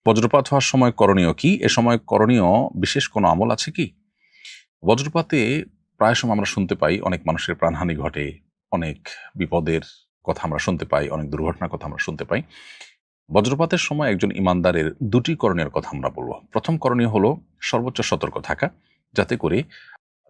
বজ্রপাত হওয়ার সময় করণীয় কি? এ সময় করণীয় বিশেষ কোনো আমল আছে কি? বজ্রপাতে প্রায় সময় আমরা শুনতে পাই অনেক মানুষের প্রাণহানি ঘটে, অনেক বিপদের কথা আমরা শুনতে পাই, অনেক দুর্ঘটনার কথা আমরা শুনতে পাই। বজ্রপাতের সময় একজন ইমানদারের দুটি করণীয়ের কথা আমরা বলব। প্রথম করণীয় হলো সর্বোচ্চ সতর্ক থাকা, যাতে করে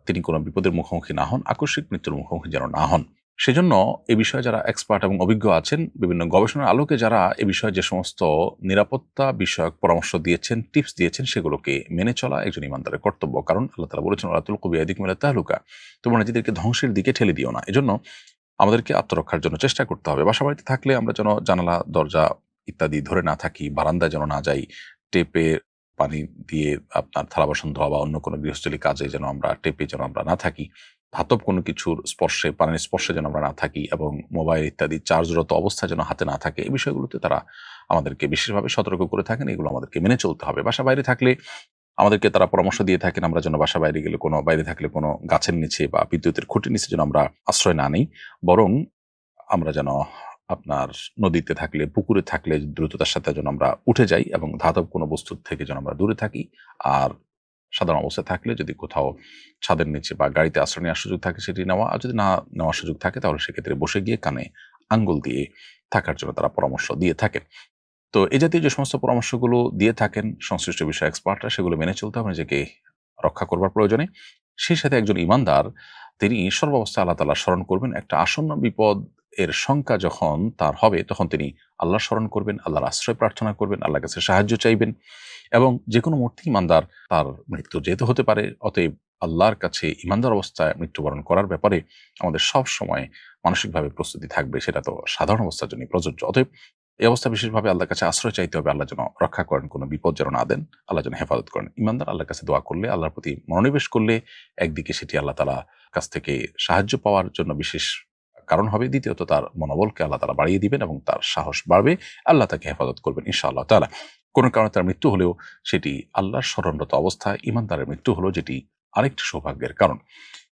তিনি কোনো বিপদের মুখোমুখি না হন, আকস্মিক মৃত্যুর মুখোমুখি যেন না হন। সেজন্য এ বিষয়ে যারা এক্সপার্ট এবং অভিজ্ঞ আছেন, বিভিন্ন গবেষণার আলোকে যারা এ বিষয়ে যে সমস্ত নিরাপত্তা বিষয়ক পরামর্শ দিয়েছেন, টিপস দিয়েছেন, সেগুলোকে মেনে চলা একজন ইমানদারের কর্তব্য। কারণ আল্লাহ তাআলা বলেছেন, ওয়ালা তুলকু বিআইদিকুম ইলা তাহলুকা, তোমরা নিজেদেরকে ধ্বংসের দিকে ঠেলে দিও না। এজন্য আমাদেরকে আত্মরক্ষার জন্য চেষ্টা করতে হবে। বাসাবাড়িতে থাকলে আমরা যেন জানালা, দরজা ইত্যাদি ধরে না থাকি, বারান্দায় যেন না যাই, টেপে পানি দিয়ে আপনার থালা-বাসন ধোয়া বা অন্য কোনো গৃহস্থালী কাজে যেন আমরা টেপে যেন আমরা না থাকি। ধাতব কোনো কিছুর স্পর্শে, পানির স্পর্শে যেন আমরা না থাকি এবং মোবাইল ইত্যাদি চার্জরত অবস্থায় যেন হাতে না থাকে। এই বিষয়গুলোতে তারা আমাদেরকে বিশেষভাবে সতর্ক করে থাকেন। এগুলো আমাদেরকে মেনে চলতে হবে। বাসার বাইরে থাকলে আমাদেরকে তারা পরামর্শ দিয়ে থাকেন আমরা যেন বাসার বাইরে গেলে বাইরে থাকলে কোনো গাছের নিচে বা বিদ্যুতের খুঁটির নিচে যেন আমরা আশ্রয় না নেই। বরং আমরা যেন আপনার নদীতে থাকলে, পুকুরে থাকলে দ্রুততার সাথে যেন আমরা উঠে যাই এবং ধাতব কোনো বস্তু থেকে যেন আমরা দূরে থাকি। আর সাধারণ অবস্থায় থাকলে যদি কোথাও ছাদের নিচে বা গাড়িতে আশ্রয় নেওয়ার সুযোগ থাকে সেটি নেওয়া। আর যদি না নেওয়ার সুযোগ থাকে তাহলে সেক্ষেত্রে বসে গিয়ে কানে আঙ্গুল দিয়ে থাকার জন্য তারা পরামর্শ দিয়ে থাকেন। তো এ জাতীয় যে সমস্ত পরামর্শগুলো দিয়ে থাকেন সংশ্লিষ্ট বিষয়ে এক্সপার্টরা, সেগুলো মেনে চলতে হবে নিজেকে রক্ষা করবার প্রয়োজনে। সেই সাথে একজন ঈমানদার তিনি সর্বাবস্থায় আল্লাহ তাআলা স্মরণ করবেন। একটা আসন্ন বিপদ এর শঙ্কা যখন তার হবে তখন তিনি আল্লাহর স্মরণ করবেন, আল্লাহর আশ্রয় প্রার্থনা করবেন, আল্লাহর কাছে সাহায্য চাইবেন এবং যেকোনো মুহূর্তে ঈমানদার তার মৃত্যু যেহেতু হতে পারে, অতএব আল্লাহর কাছে ঈমানদার অবস্থায় মৃত্যুবরণ করার ব্যাপারে আমাদের সবসময় মানসিকভাবে প্রস্তুতি থাকবে। সেটা তো সাধারণ অবস্থার জন্যই প্রযোজ্য। অতএব এই অবস্থা বিশেষভাবে আল্লাহর কাছে আশ্রয় চাইতে হবে। আল্লাহ যেন রক্ষা করেন, কোনো বিপদ যেন না দেন, আল্লাহ যেন হেফাজত করেন। ঈমানদার আল্লাহর কাছে দোয়া করলে, আল্লাহর প্রতি মনোনিবেশ করলে একদিকে সেটি আল্লাহ তাআলা কাছ থেকে সাহায্য পাওয়ার জন্য বিশেষ কারণ হবে। দ্বিতীয়ত তার মনোবলকে আল্লাহ তাআলা বাড়িয়ে দিবেন এবং তার সাহস বাড়বে। আল্লাহ তাকে হেফাজত করবেন ইনশাআল্লাহ তাআলা। কোন কারণে তার মৃত্যু হলেও সেটি আল্লাহর স্মরণরত অবস্থায় ঈমানদারের মৃত্যু হলো, যেটি আরেকটি সৌভাগ্যের কারণ।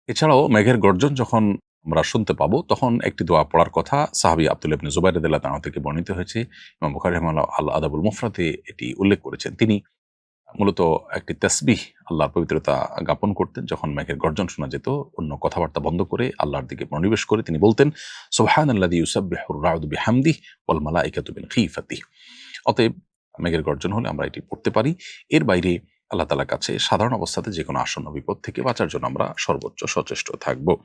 এছাড়াও মেঘের গর্জন যখন আমরা শুনতে পাবো তখন একটি দোয়া পড়ার কথা সাহাবী আব্দুল্লাহ ইবনে জুবাইর রাদিয়াল্লাহু তাআলা থেকে বর্ণিত হয়েছে। ইমাম বুখারী রাহিমাহুল্লাহ আল আদাবুল মুফরাদে এটি উল্লেখ করেছেন। তিনি মূলত একটি তাসবিহ, আল্লাহর পবিত্রতা জ্ঞাপন করতেন। যখন মেঘের গর্জন শোনা যেত, অন্য কথাবার্তা বন্ধ করে আল্লাহর দিকে মনোনিবেশ করে তিনি বলতেন, সুবহানাল্লাযী ইউসাব্বিহুর রা'দু বিহামদিহি ওয়াল মালায়েকাতু মিন খিফাতিহি। অতএব মেঘের গর্জন হলে আমরা এটি পড়তে পারি। এর বাইরে আল্লাহ তাআলার কাছে সাধারণ অবস্থাতে যেকোনো আসন্ন বিপদ থেকে বাঁচার জন্য আমরা সর্বোচ্চ সচেষ্ট থাকব।